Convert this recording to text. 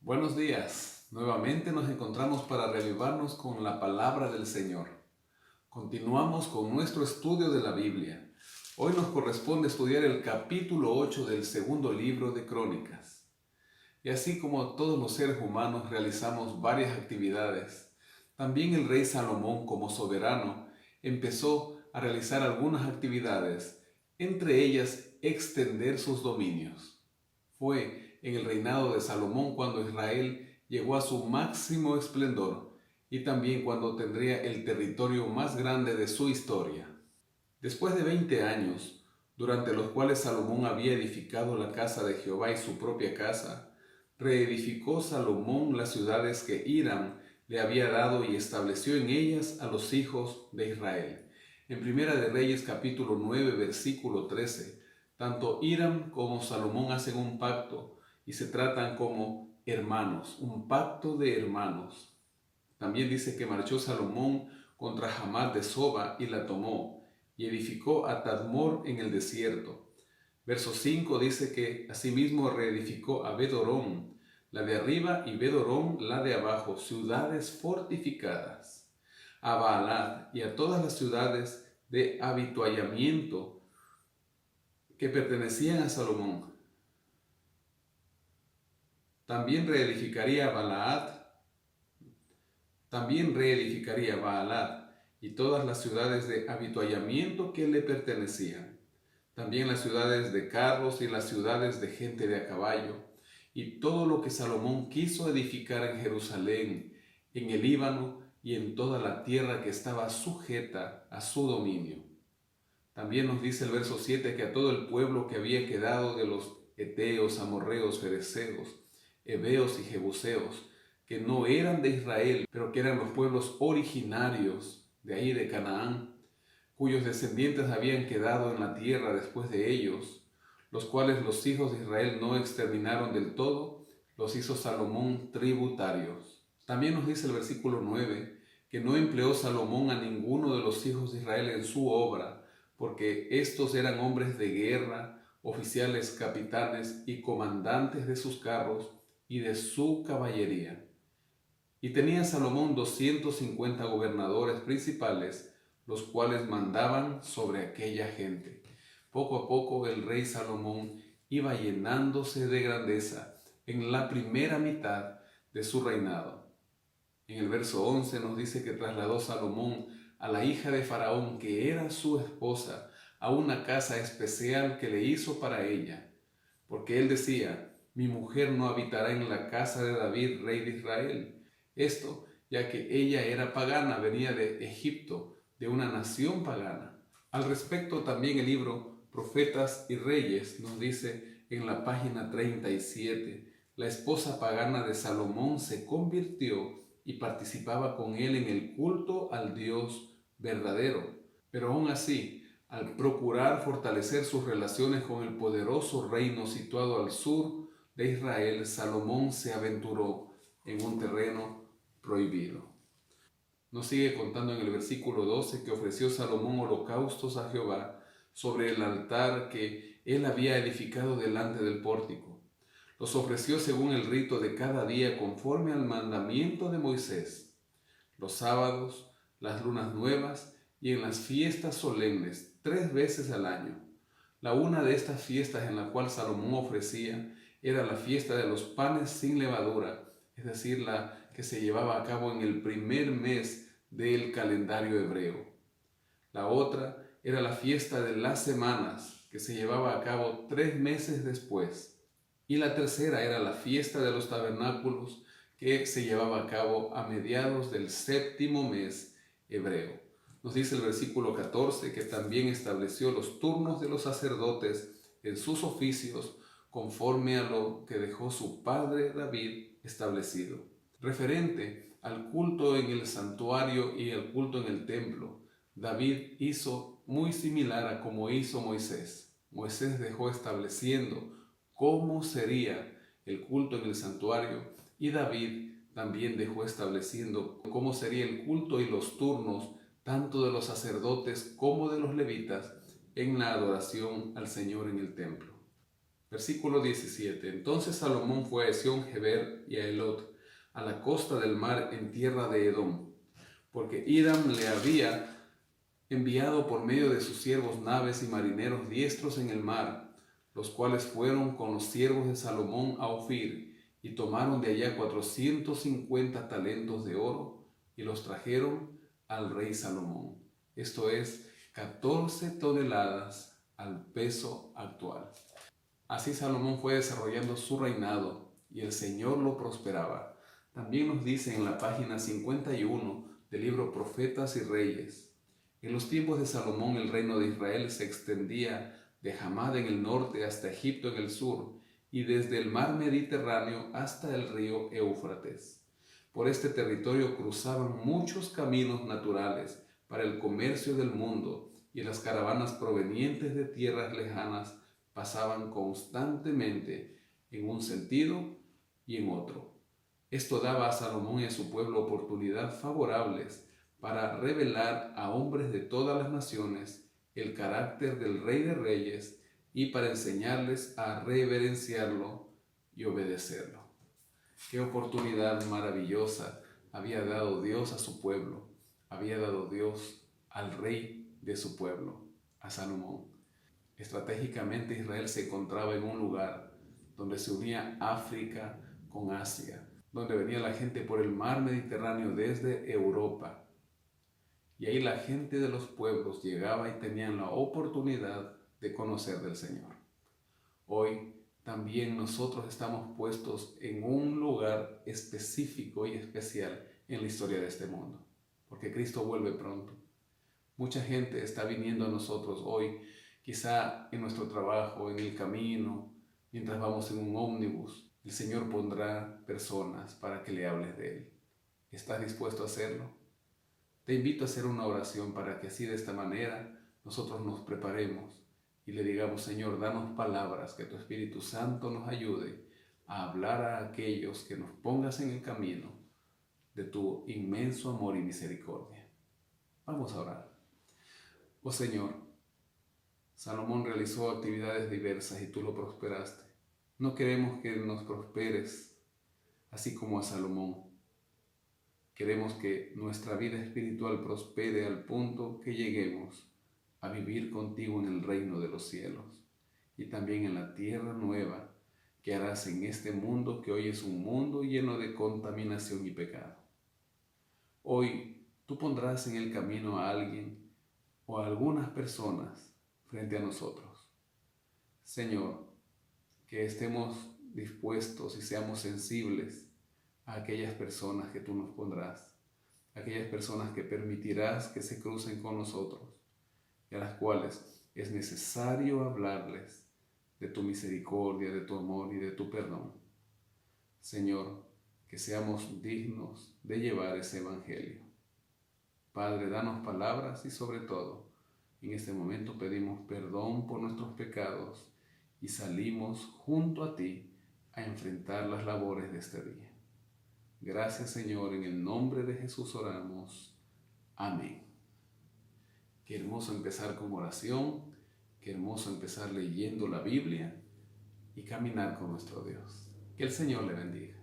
Buenos días. Nuevamente nos encontramos para reavivarnos con la palabra del Señor. Continuamos con nuestro estudio de la Biblia. Hoy nos corresponde estudiar el capítulo 8 del segundo libro de Crónicas. Y así como todos los seres humanos realizamos varias actividades, también el rey Salomón, como soberano, empezó a realizar algunas actividades, entre ellas extender sus dominios. Fue en el reinado de Salomón cuando Israel llegó a su máximo esplendor y también cuando tendría el territorio más grande de su historia. Después de 20 años, durante los cuales Salomón había edificado la casa de Jehová y su propia casa, reedificó Salomón las ciudades que Hiram le había dado y estableció en ellas a los hijos de Israel. En Primera de Reyes capítulo 9 versículo 13, tanto Hiram como Salomón hacen un pacto y se tratan como hermanos, un pacto de hermanos. También dice que marchó Salomón contra Hamath de Soba y la tomó, y edificó a Tadmor en el desierto. Verso 5 dice que asimismo reedificó a Bet-Horón, la de arriba, y Bet-Horón, la de abajo, ciudades fortificadas, a Baalat y a todas las ciudades de habituallamiento que pertenecían a Salomón. También reedificaría Baalat y todas las ciudades de habituallamiento que le pertenecían. También las ciudades de carros y las ciudades de gente de a caballo, y todo lo que Salomón quiso edificar en Jerusalén, en el Líbano y en toda la tierra que estaba sujeta a su dominio. También nos dice el verso 7 que a todo el pueblo que había quedado de los heteos, amorreos, fereceos, heveos y jebuseos, que no eran de Israel, pero que eran los pueblos originarios de ahí de Canaán, cuyos descendientes habían quedado en la tierra después de ellos, los cuales los hijos de Israel no exterminaron del todo, los hizo Salomón tributarios. También nos dice el versículo 9 que no empleó Salomón a ninguno de los hijos de Israel en su obra, porque estos eran hombres de guerra, oficiales, capitanes y comandantes de sus carros y de su caballería. Y tenía Salomón 250 gobernadores principales, los cuales mandaban sobre aquella gente. Poco a poco el rey Salomón iba llenándose de grandeza en la primera mitad de su reinado. En el verso 11 nos dice que trasladó Salomón a la hija de Faraón, que era su esposa, a una casa especial que le hizo para ella, porque él decía: mi mujer no habitará en la casa de David, rey de Israel. Esto ya que ella era pagana, venía de Egipto, de una nación pagana. Al respecto también el libro Profetas y Reyes nos dice en la página 37, la esposa pagana de Salomón se convirtió y participaba con él en el culto al Dios verdadero. Pero aún así, al procurar fortalecer sus relaciones con el poderoso reino situado al sur de Israel, Salomón se aventuró en un terreno prohibido. Nos sigue contando en el versículo 12 que ofreció Salomón holocaustos a Jehová sobre el altar que él había edificado delante del pórtico. Los ofreció según el rito de cada día conforme al mandamiento de Moisés, los sábados, las lunas nuevas y en las fiestas solemnes 3 veces al año. La una de estas fiestas en la cual Salomón ofrecía era la fiesta de los panes sin levadura, es decir, la que se llevaba a cabo en el primer mes del calendario hebreo. La otra era la fiesta de las semanas, que se llevaba a cabo 3 meses después. Y la tercera era la fiesta de los tabernáculos, que se llevaba a cabo a mediados del 7º mes hebreo. Nos dice el versículo 14 que también estableció los turnos de los sacerdotes en sus oficios conforme a lo que dejó su padre David establecido. Referente al culto en el santuario y el culto en el templo, David hizo muy similar a como hizo Moisés. Moisés dejó estableciendo cómo sería el culto en el santuario y David también dejó estableciendo cómo sería el culto y los turnos tanto de los sacerdotes como de los levitas en la adoración al Señor en el templo. Versículo 17. Entonces Salomón fue a Esión-Geber y a Elot, a la costa del mar en tierra de Edom, porque Hiram le había enviado por medio de sus siervos naves y marineros diestros en el mar, los cuales fueron con los siervos de Salomón a Ofir, y tomaron de allá 450 talentos de oro, y los trajeron al rey Salomón. Esto es 14 toneladas al peso actual. Así Salomón fue desarrollando su reinado, y el Señor lo prosperaba. También nos dice en la página 51 del libro Profetas y Reyes: en los tiempos de Salomón el reino de Israel se extendía de Hamad en el norte hasta Egipto en el sur, y desde el mar Mediterráneo hasta el río Éufrates. Por este territorio cruzaban muchos caminos naturales para el comercio del mundo, y las caravanas provenientes de tierras lejanas pasaban constantemente en un sentido y en otro. Esto daba a Salomón y a su pueblo oportunidad favorables para revelar a hombres de todas las naciones el carácter del Rey de Reyes y para enseñarles a reverenciarlo y obedecerlo. Qué oportunidad maravillosa había dado Dios a su pueblo, había dado Dios al rey de su pueblo, a Salomón. Estratégicamente Israel se encontraba en un lugar donde se unía África con Asia, donde venía la gente por el mar Mediterráneo desde Europa. Y ahí la gente de los pueblos llegaba y tenían la oportunidad de conocer del Señor. Hoy también nosotros estamos puestos en un lugar específico y especial en la historia de este mundo, porque Cristo vuelve pronto. Mucha gente está viniendo a nosotros hoy, quizá en nuestro trabajo, en el camino, mientras vamos en un ómnibus. El Señor pondrá personas para que le hables de Él. ¿Estás dispuesto a hacerlo? Te invito a hacer una oración para que así de esta manera nosotros nos preparemos y le digamos: Señor, danos palabras, que tu Espíritu Santo nos ayude a hablar a aquellos que nos pongas en el camino de tu inmenso amor y misericordia. Vamos a orar. Oh Señor, Salomón realizó actividades diversas y tú lo prosperaste. No queremos que nos prosperes así como a Salomón. Queremos que nuestra vida espiritual prospere al punto que lleguemos a vivir contigo en el reino de los cielos y también en la tierra nueva que harás en este mundo que hoy es un mundo lleno de contaminación y pecado. Hoy tú pondrás en el camino a alguien o a algunas personas frente a nosotros. Señor, que estemos dispuestos y seamos sensibles a aquellas personas que tú nos pondrás, aquellas personas que permitirás que se crucen con nosotros y a las cuales es necesario hablarles de tu misericordia, de tu amor y de tu perdón. Señor, que seamos dignos de llevar ese evangelio. Padre, danos palabras y sobre todo, en este momento pedimos perdón por nuestros pecados y salimos junto a ti a enfrentar las labores de este día. Gracias, Señor, en el nombre de Jesús oramos. Amén. Qué hermoso empezar con oración, qué hermoso empezar leyendo la Biblia y caminar con nuestro Dios. Que el Señor le bendiga.